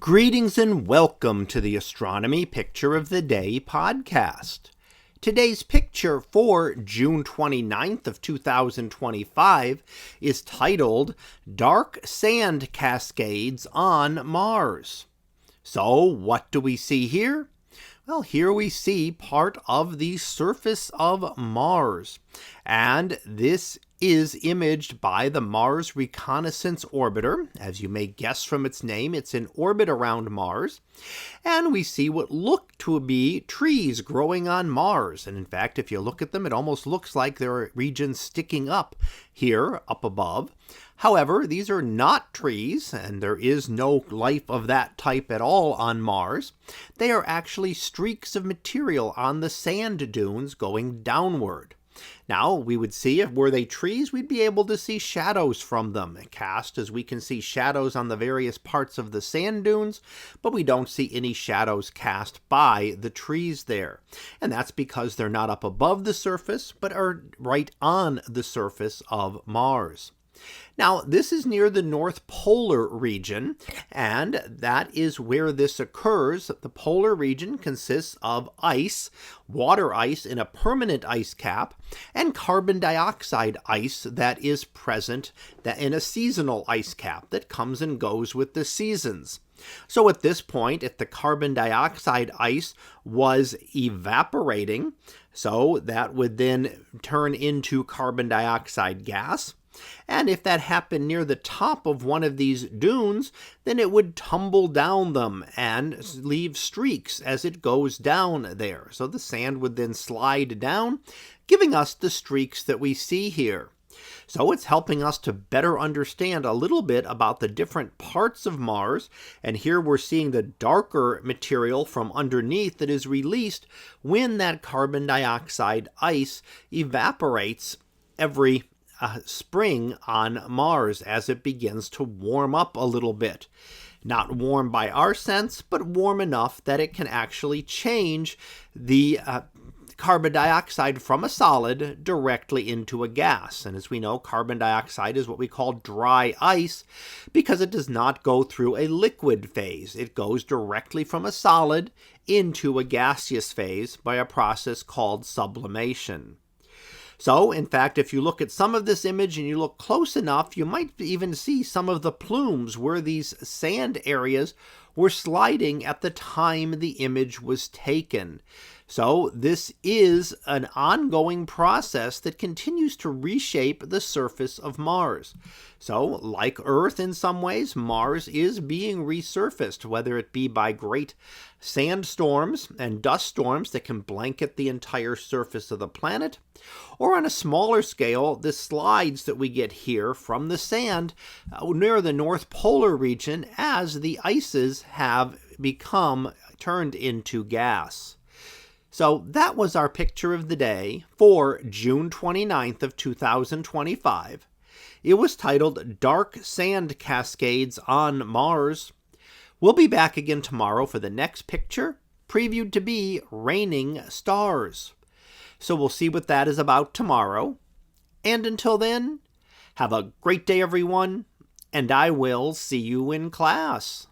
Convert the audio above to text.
Greetings and welcome to the Astronomy Picture of the Day podcast. Today's picture for June 29th of 2025 is titled Dark Sand Cascades on Mars. So what do we see here? Well, here we see part of the surface of Mars, and this is imaged by the Mars Reconnaissance Orbiter. As you may guess from its name, it's in orbit around Mars, and we see what look to be trees growing on Mars. And in fact, if you look at them, it almost looks like there are regions sticking up here, up above. However, these are not trees, and there is no life of that type at all on Mars. They are actually streaks of material on the sand dunes going downward. Now, we would see, if were they trees, we'd be able to see shadows from them cast, as we can see shadows on the various parts of the sand dunes, but we don't see any shadows cast by the trees there. And that's because they're not up above the surface, but are right on the surface of Mars. Now, this is near the North Polar region, and that is where this occurs. The polar region consists of ice, water ice in a permanent ice cap, and carbon dioxide ice that is present in a seasonal ice cap that comes and goes with the seasons. So at this point, if the carbon dioxide ice was evaporating, so that would then turn into carbon dioxide gas. And if that happened near the top of one of these dunes, then it would tumble down them and leave streaks as it goes down there. So the sand would then slide down, giving us the streaks that we see here. So it's helping us to better understand a little bit about the different parts of Mars. And here we're seeing the darker material from underneath that is released when that carbon dioxide ice evaporates every spring on Mars as it begins to warm up a little bit. Not warm by our sense, but warm enough that it can actually change the carbon dioxide from a solid directly into a gas. And as we know, carbon dioxide is what we call dry ice because it does not go through a liquid phase. It goes directly from a solid into a gaseous phase by a process called sublimation. So, in fact, if you look at some of this image and you look close enough, you might even see some of the plumes where these sand areas were sliding at the time the image was taken. So this is an ongoing process that continues to reshape the surface of Mars. So, like Earth in some ways, Mars is being resurfaced, whether it be by great sandstorms and dust storms that can blanket the entire surface of the planet, or on a smaller scale, the slides that we get here from the sand near the North Polar region as the ices have become turned into gas. So that was our picture of the day for June 29th of 2025. It was titled Dark Sand Cascades on Mars. We'll be back again tomorrow for the next picture, previewed to be Raining Stars. So we'll see what that is about tomorrow. And until then, have a great day, everyone, and I will see you in class.